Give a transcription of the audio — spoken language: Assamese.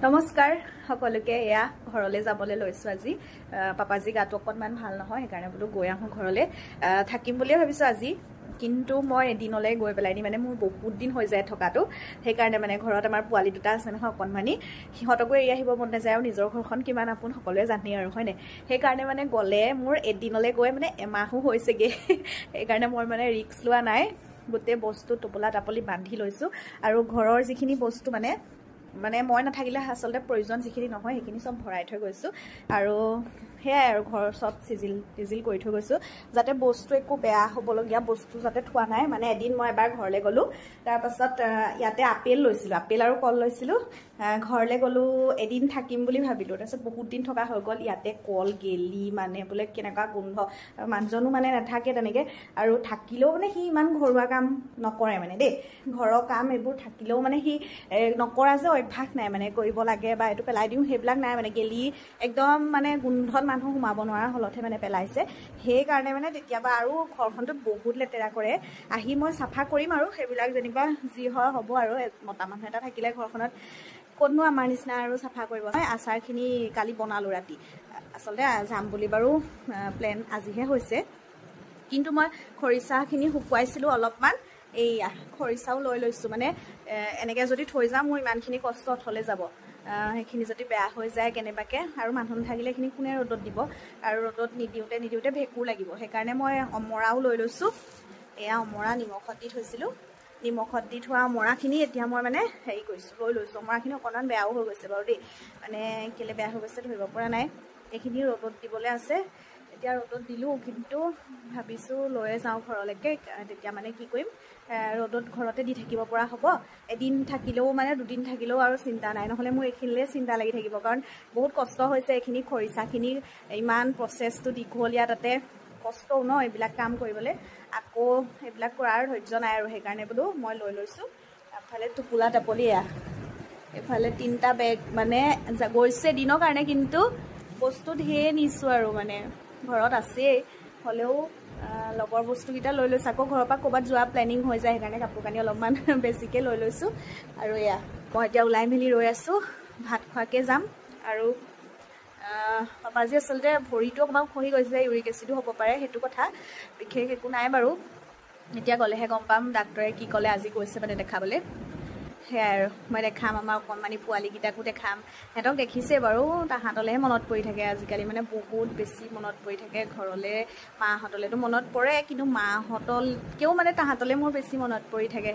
নমস্কাৰ সকলোকে এয়া ঘৰলৈ যাবলৈ লৈছো আজি পাপাজি গাটো অকণমান ভাল নহয় সেইকাৰণে বোলো গৈ আহোঁ ঘৰলৈ থাকিম বুলিয়ে ভাবিছো আজি কিন্তু মই এদিনলৈ গৈ পেলাই নি মানে মোৰ বহুত দিন হৈ যায় থকাটো সেইকাৰণে মানে ঘৰত আমাৰ পোৱালি দুটা আছে নহয় অকণমানি সিহঁতকো এৰি আহিব মন নাযায় আৰু নিজৰ ঘৰখন কিমান আপোন সকলোৱে জানেই আৰু হয়নে সেইকাৰণে মানে গ'লে মোৰ এদিনলৈ গৈ মানে এমাহো হৈছেগে সেইকাৰণে মই মানে ৰিস্ক লোৱা নাই গোটেই বস্তু টোপোলা টাপলি বান্ধি লৈছো আৰু ঘৰৰ যিখিনি বস্তু মানে মই নাথাকিলে আসলতে প্ৰয়োজন যিখিনি নহয় সেইখিনি সব ভৰাই থৈ গৈছো আৰু হেয়াই আৰু ঘৰ সব সিজিল কৰি থৈ গৈছো যাতে বস্তু একো বেয়া হ'বলগীয়া বস্তু যাতে থোৱা নাই মানে এদিন মই এবাৰ ঘৰলৈ গ'লো তাৰ পাছত ইয়াতে আপেল লৈছিলো আপেল আৰু কল লৈছিলো ঘৰলৈ গ'লো এদিন থাকিম বুলি ভাবিলো তাৰপাছত বহুত দিন থকা হৈ গ'ল ইয়াতে কল গেলি মানে বোলে কেনেকা গোন্ধ মানুহজনো মানে নাথাকে তেনেকে আৰু থাকিলেও মানে সি ইমান ঘৰুৱা কাম নকৰে মানে দেই ঘৰৰ কাম এইবোৰ থাকিলেও মানে সি নকৰা যে অভ্যাস নাই মানে কৰিব লাগে বা এটো পেলাই দিও হেবিলাক নাই মানে গেলি একদম মানে গোন্ধত মানুহ সোমাব নোৱাৰা হলতে মানে পেলাইছে সেই কাৰণে মানে তেতিয়াবা আৰু ঘৰখনটো বহুত লেতেৰা কৰে আহি মই সাফা কৰিম আৰু হেবিলাক যেনিবা যি হয় হ'ব আৰু মতা মানুহ এটা থাকিলে ঘৰখনত কোননো আমাৰ নিচিনা আৰু সাফা কৰিব আচাৰখিনি কালি বনালো ৰাতি আসলতে যাম বুলি বাৰু প্ল্যান আজিহে হৈছে কিন্তু মই খৰিচাখিনি শুকুৱাইছিলো অলপমান এইয়া খৰিচাও লৈ লৈছো মানে এনেকে যদি থৈ যাম মোৰ ইমানখিনি কষ্ট অথলে যাব সেইখিনি যদি বেয়া হৈ যায় কেনেবাকে আৰু মানুহ থাকিলে খিনি কোনে ৰ'দত দিব আৰু ৰ'দত নিদিওতে ভেকুৰ লাগিব সেইকাৰণে মই অমৰাও লৈ লৈছো এয়া অমৰা নিমখত দি থৈছিলো নিমখত দি থোৱা অমৰাখিনি এতিয়া মই মানে হেৰি কৰিছো লৈ লৈছো অমৰাখিনি অকণমান বেয়াও হৈ গৈছে বাৰু দেই মানে কেলে বেয়া হৈ গৈছে ধৰিব পৰা নাই এইখিনি ৰ'দত দিবলৈ আছে এতিয়া ৰ'দত দিলো কিন্তু ভাবিছো লৈ যাওঁ ঘৰলৈকে তেতিয়া মানে কি কৰিম ৰ'দত ঘৰতে দি থাকিব পৰা হ'ব এদিন থাকিলেও মানে দুদিন থাকিলেও আৰু চিন্তা নাই নহলে মোৰ এইখিনিলে চিন্তা লাগি থাকিব কাৰণ বহুত কষ্ট হৈছে এইখিনি খৰিচাখিনি ইমান প্ৰচেছটো দীঘলীয়া তাতে কষ্টও ন এইবিলাক কাম কৰিবলৈ আকৌ এইবিলাক কৰাৰ ধৈৰ্য নাই আৰু সেইকাৰণে বোলো মই লৈ লৈছো এফালে টোপোলা টাপলি এফালে 3টা বেগ মানে গৈছে দিনৰ কাৰণে কিন্তু বস্তু ঢেৰ নিছো আৰু মানে ঘৰত আছেই হলেও লগৰ বস্তুকেইটা লৈ লৈছো আকৌ ঘৰৰ পৰা ক'ৰবাত যোৱা প্লেনিং হৈ যায় সেইকাৰণে কাপোৰ কানি অলপমান বেছিকৈ লৈ লৈছো আৰু এয়া মই এতিয়া ওলাই মেলি ৰৈ আছো ভাত খোৱাকৈ যাম আৰু পাপাজি আচলতে ভৰিটো অকণমান খহি গৈছে ইউৰিক এচিডো হ'ব পাৰে সেইটো কথা বিশেষ একো নাই বাৰু এতিয়া গ'লেহে গম পাম ডাক্তৰে কি ক'লে আজি গৈছে মানে দেখাবলৈ সেয়াই আৰু মই দেখাম আমাৰ অকণমানি পোৱালীকেইটাকো দেখাম সিহঁতক দেখিছে বাৰু তাহাঁতলৈহে মনত পৰি থাকে আজিকালি মানে বহুত বেছি মনত পৰি থাকে ঘৰলৈ মাহঁতলৈতো মনত পৰে কিন্তু মাহঁতলৈকেও মানে তাহাঁতলৈ মোৰ বেছি মনত পৰি থাকে